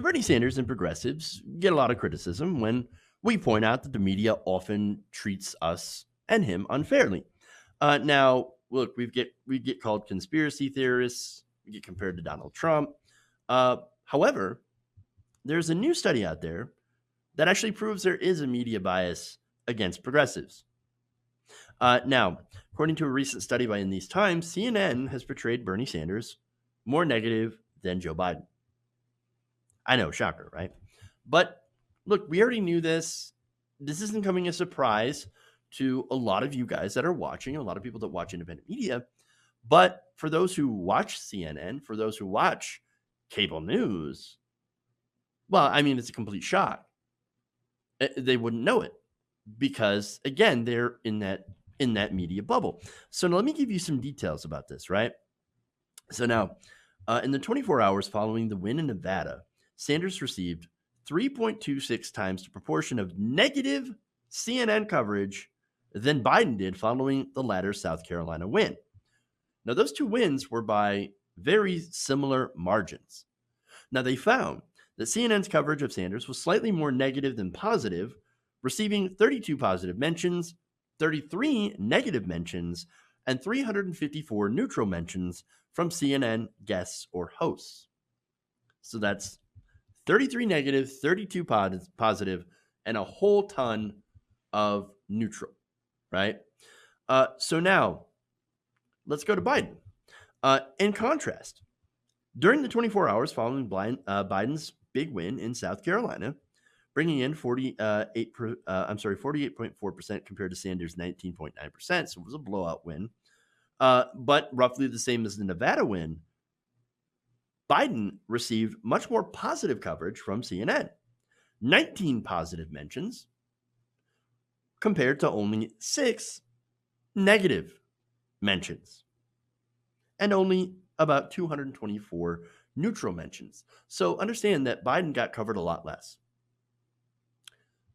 Bernie Sanders and progressives get a lot of criticism when we point out that the media often treats us and him unfairly. Now, look, we get called conspiracy theorists. We get compared to Donald Trump. However, there's a new study out there that actually proves there is a media bias against progressives. Now, according to a recent study by In These Times, CNN has portrayed Bernie Sanders more negative than Joe Biden. I know, shocker, right? But look, we already knew this. This isn't coming as a surprise to a lot of you guys that are watching, a lot of people that watch independent media. But for those who watch CNN, for those who watch cable news, well, I mean, it's a complete shock. They wouldn't know it because, again, they're in that media bubble. So now let me give you some details about this, right? So now, in the 24 hours following the win in Nevada, Sanders received 3.26 times the proportion of negative CNN coverage than Biden did following the latter's South Carolina win. Now, those two wins were by very similar margins. Now, they found that CNN's coverage of Sanders was slightly more negative than positive, receiving 32 positive mentions, 33 negative mentions, and 354 neutral mentions from CNN guests or hosts. So that's 33 negative, 32 positive, and a whole ton of neutral, right? So now, let's go to Biden. In contrast, during the 24 hours following Biden's big win in South Carolina, bringing in 48.4% compared to Sanders' 19.9%, so it was a blowout win, but roughly the same as the Nevada win. Biden received much more positive coverage from CNN, 19 positive mentions compared to only 6 negative mentions, and only about 224 neutral mentions. So understand that Biden got covered a lot less.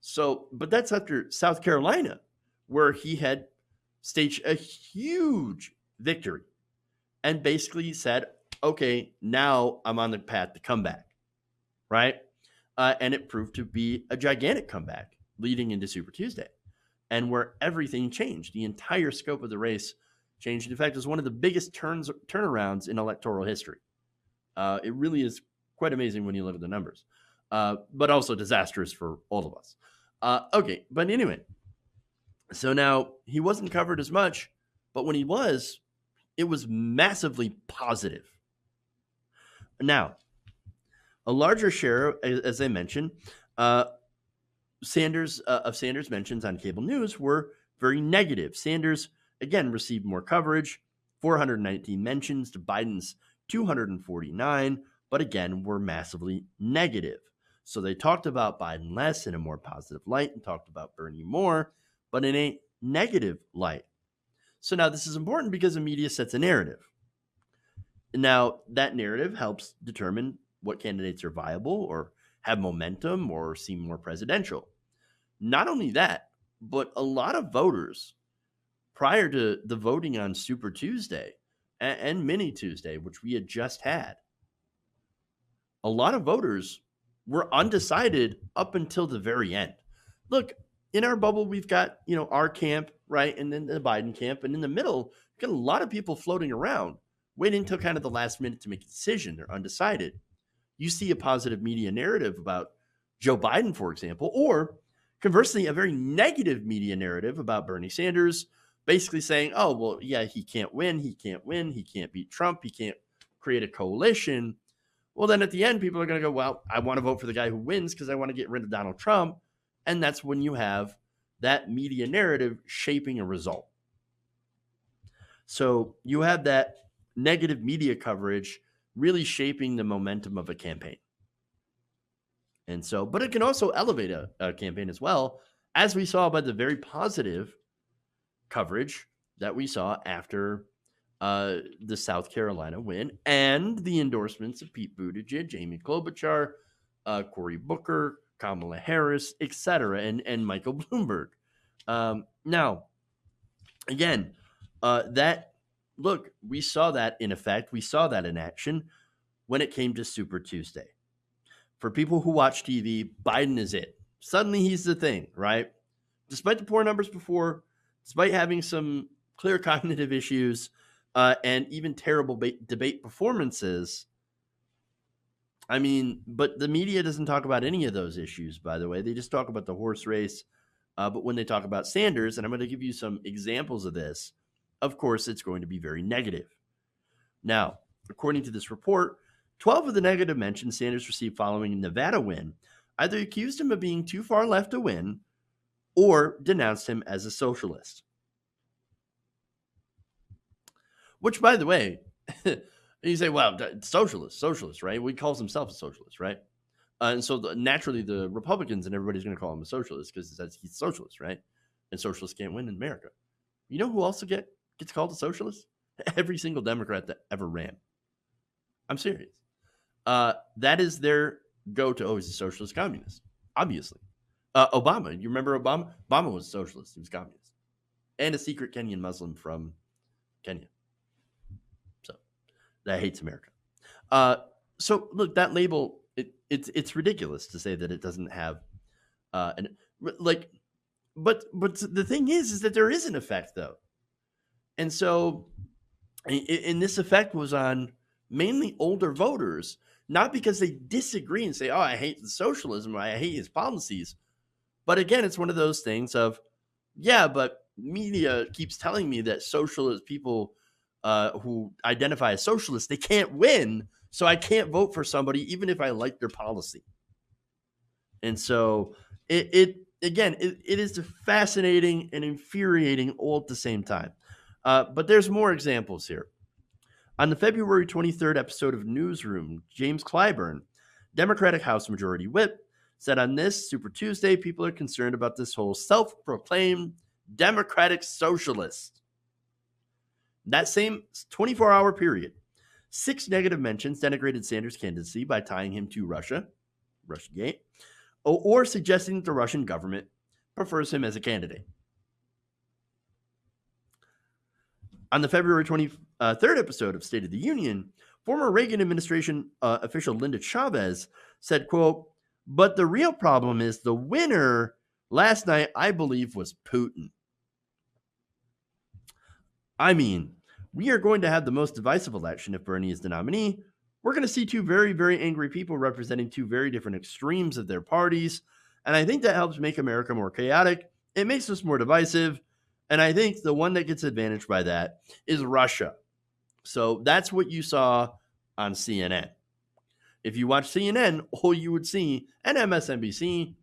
So, but that's after South Carolina, where he had staged a huge victory and basically said, okay, now I'm on the path to comeback, right? And it proved to be a gigantic comeback leading into Super Tuesday, and where everything changed. The entire scope of the race changed. In fact, it was one of the biggest turnarounds in electoral history. It really is quite amazing when you look at the numbers, but also disastrous for all of us. Okay, but anyway, so now he wasn't covered as much, but when he was, it was massively positive. Now, a larger share, as I mentioned, Sanders mentions on cable news were very negative. Sanders, again, received more coverage, 419 mentions to Biden's 249, but again, were massively negative. So they talked about Biden less in a more positive light and talked about Bernie more, but in a negative light. So now this is important because the media sets a narrative. Now, that narrative helps determine what candidates are viable or have momentum or seem more presidential. Not only that, but a lot of voters prior to the voting on Super Tuesday and Mini Tuesday, which we had just had, a lot of voters were undecided up until the very end. Look, in our bubble, we've got, our camp, right? And then the Biden camp. And in the middle, we've got a lot of people floating around, waiting until kind of the last minute to make a decision. They're undecided. You see a positive media narrative about Joe Biden, for example, or conversely, a very negative media narrative about Bernie Sanders, basically saying, oh, well, yeah, he can't win. He can't win. He can't beat Trump. He can't create a coalition. Well, then at the end, people are going to go, well, I want to vote for the guy who wins because I want to get rid of Donald Trump. And that's when you have that media narrative shaping a result. So you have that negative media coverage really shaping the momentum of a campaign. And so, but it can also elevate a campaign as well, as we saw by the very positive coverage that we saw after the South Carolina win and the endorsements of Pete Buttigieg, Amy Klobuchar, Cory Booker, Kamala Harris, etc., and Michael Bloomberg. Now, again, we saw that in effect. We saw that in action when it came to Super Tuesday. For people who watch TV, Biden is it. Suddenly he's the thing, right? Despite the poor numbers before, despite having some clear cognitive issues, and even terrible debate performances. I mean, but the media doesn't talk about any of those issues, by the way. They just talk about the horse race. But when they talk about Sanders, and I'm going to give you some examples of this, of course, it's going to be very negative. Now, according to this report, 12 of the negative mentions Sanders received following a Nevada win either accused him of being too far left to win or denounced him as a socialist. Which, by the way, you say, well, socialist, right? Well, he calls himself a socialist, right? And so naturally, the Republicans and everybody's going to call him a socialist because he's a socialist, right? And socialists can't win in America. You know who also gets called a socialist? Every single Democrat that ever ran. I'm serious. That is their go-to. Oh, he's a socialist communist, obviously. Obama, you remember Obama? Obama was a socialist. He was communist. And a secret Kenyan Muslim from Kenya. So that hates America. So look, that label, it's ridiculous to say that it doesn't have but the thing is that there is an effect though. And so and this effect was on mainly older voters, not because they disagree and say, oh, I hate the socialism or I hate his policies. But again, it's one of those things of, yeah, but media keeps telling me that socialist people who identify as socialists, they can't win. So I can't vote for somebody, even if I like their policy. And so it is fascinating and infuriating all at the same time. But there's more examples here. On the February 23rd episode of Newsroom, James Clyburn, Democratic House Majority Whip, said on this Super Tuesday, people are concerned about this whole self-proclaimed Democratic socialist. That same 24-hour period, 6 negative mentions denigrated Sanders' candidacy by tying him to Russiagate, or suggesting that the Russian government prefers him as a candidate. On the February 23rd episode of State of the Union, former Reagan administration official Linda Chavez said, quote, but the real problem is the winner last night, I believe, was Putin. I mean, we are going to have the most divisive election if Bernie is the nominee. We're going to see two very, very angry people representing two very different extremes of their parties. And I think that helps make America more chaotic. It makes us more divisive. And I think the one that gets advantaged by that is Russia. So that's what you saw on CNN. If you watch CNN, all you would see, and MSNBC,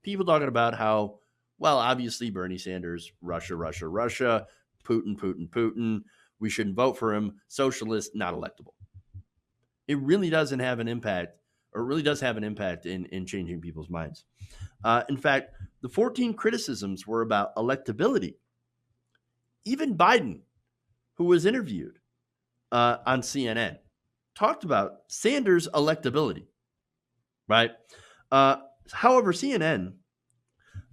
people talking about how, well, obviously Bernie Sanders, Russia, Putin, we shouldn't vote for him, socialist, not electable. It really doesn't have an impact, or it really does have an impact in changing people's minds. In fact, the 14 criticisms were about electability. Even Biden, who was interviewed on CNN, talked about Sanders' electability, right? However, CNN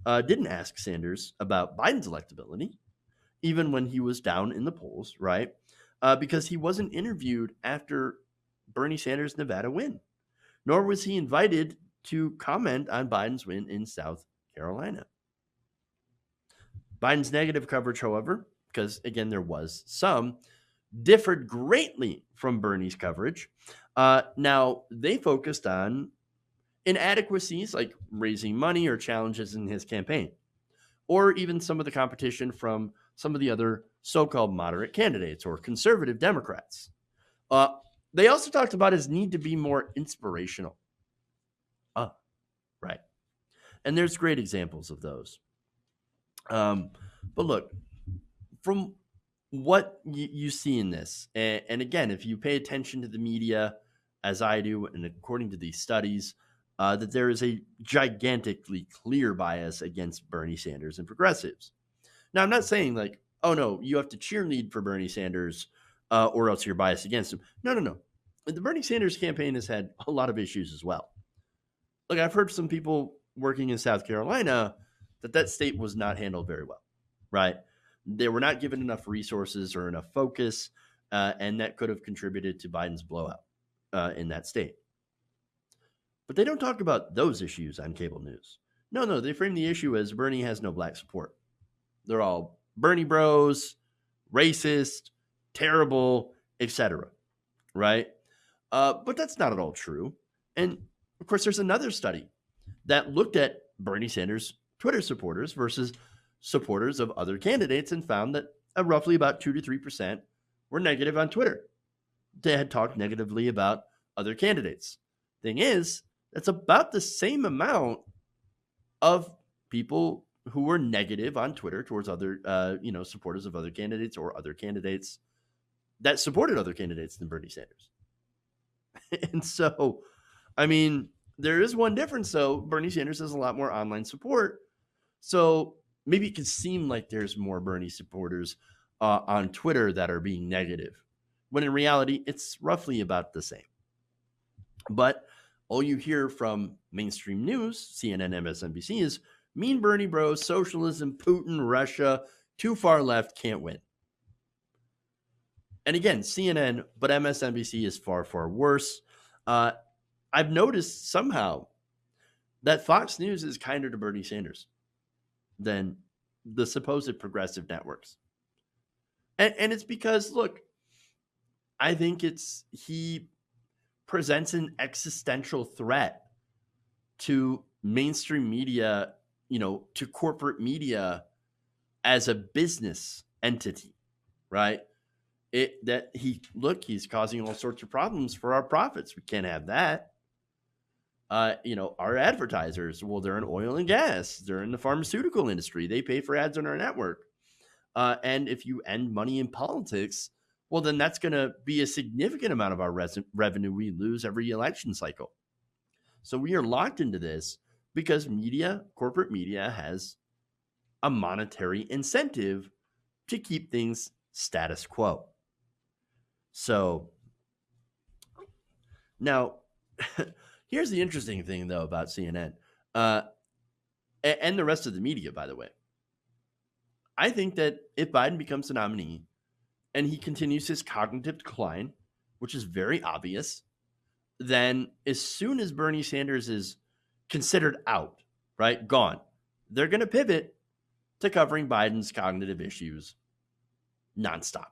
didn't ask Sanders about Biden's electability, even when he was down in the polls, right? Because he wasn't interviewed after Bernie Sanders' Nevada win, nor was he invited to comment on Biden's win in South Carolina. Biden's negative coverage, however, because again, there was some, differed greatly from Bernie's coverage. Now, they focused on inadequacies like raising money or challenges in his campaign, or even some of the competition from some of the other so-called moderate candidates or conservative Democrats. They also talked about his need to be more inspirational. Right. And there's great examples of those. But look, from what you see in this, and again, if you pay attention to the media, as I do, and according to these studies, that there is a gigantically clear bias against Bernie Sanders and progressives. Now, I'm not saying like, oh no, you have to cheerlead for Bernie Sanders or else you're biased against him. No. The Bernie Sanders campaign has had a lot of issues as well. Look, I've heard some people working in South Carolina that state was not handled very well, right? They were not given enough resources or enough focus, and that could have contributed to Biden's blowout in that state. But they don't talk about those issues on cable news. No, they frame the issue as Bernie has no black support. They're all Bernie bros, racist, terrible, etc. Right? But that's not at all true. And of course, there's another study that looked at Bernie Sanders' Twitter supporters versus supporters of other candidates and found that roughly about 2 to 3% were negative on Twitter. They had talked negatively about other candidates. Thing is, that's about the same amount of people who were negative on Twitter towards other, supporters of other candidates or other candidates that supported other candidates than Bernie Sanders. And so, I mean, there is one difference, though. Bernie Sanders has a lot more online support. So maybe it could seem like there's more Bernie supporters on Twitter that are being negative, when in reality, it's roughly about the same. But all you hear from mainstream news, CNN, MSNBC, is mean Bernie bros, socialism, Putin, Russia, too far left, can't win. And again, CNN, but MSNBC is far, far worse. I've noticed somehow that Fox News is kinder to Bernie Sanders than the supposed progressive networks. And it's because, look, I think he presents an existential threat to mainstream media, to corporate media as a business entity, right? He's causing all sorts of problems for our profits. We can't have that. Our advertisers, well, they're in oil and gas. They're in the pharmaceutical industry. They pay for ads on our network. And if you end money in politics, well, then that's going to be a significant amount of our revenue we lose every election cycle. So we are locked into this because corporate media has a monetary incentive to keep things status quo. So now, here's the interesting thing, though, about CNN and the rest of the media, by the way. I think that if Biden becomes the nominee and he continues his cognitive decline, which is very obvious, then as soon as Bernie Sanders is considered out, right, gone, they're going to pivot to covering Biden's cognitive issues nonstop.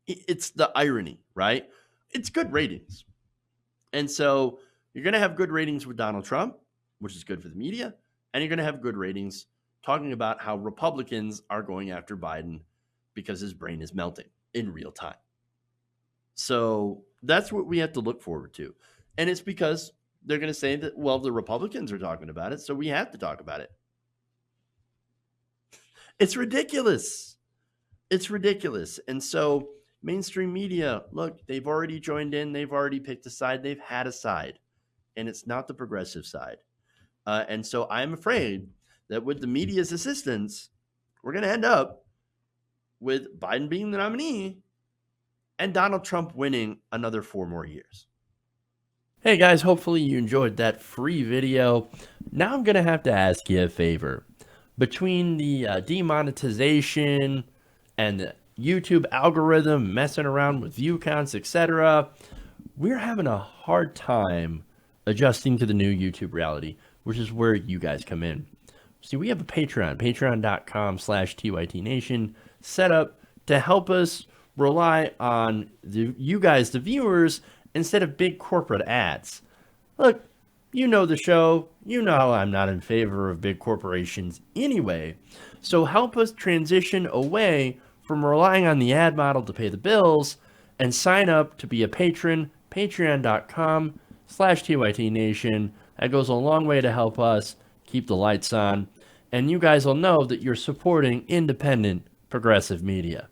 It's the irony, right? It's good ratings. And so you're going to have good ratings with Donald Trump, which is good for the media, and you're going to have good ratings talking about how Republicans are going after Biden because his brain is melting in real time. So that's what we have to look forward to. And it's because they're going to say that, well, the Republicans are talking about it, so we have to talk about it. It's ridiculous. It's ridiculous. And so mainstream media, look, they've already joined in. They've already picked a side. They've had a side. And it's not the progressive side. And so I'm afraid that with the media's assistance, we're going to end up with Biden being the nominee and Donald Trump winning another 4 more years. Hey guys, hopefully you enjoyed that free video. Now I'm going to have to ask you a favor. Between the demonetization and the YouTube algorithm messing around with view counts, etc., we're having a hard time adjusting to the new YouTube reality, which is where you guys come in. See, we have a Patreon, patreon.com/TYTNation, set up to help us rely on you guys, the viewers, instead of big corporate ads. Look, you know the show. You know I'm not in favor of big corporations anyway. So help us transition away from relying on the ad model to pay the bills and sign up to be a patron, patreon.com/TYTNation. That goes a long way to help us keep the lights on. And you guys will know that you're supporting independent progressive media.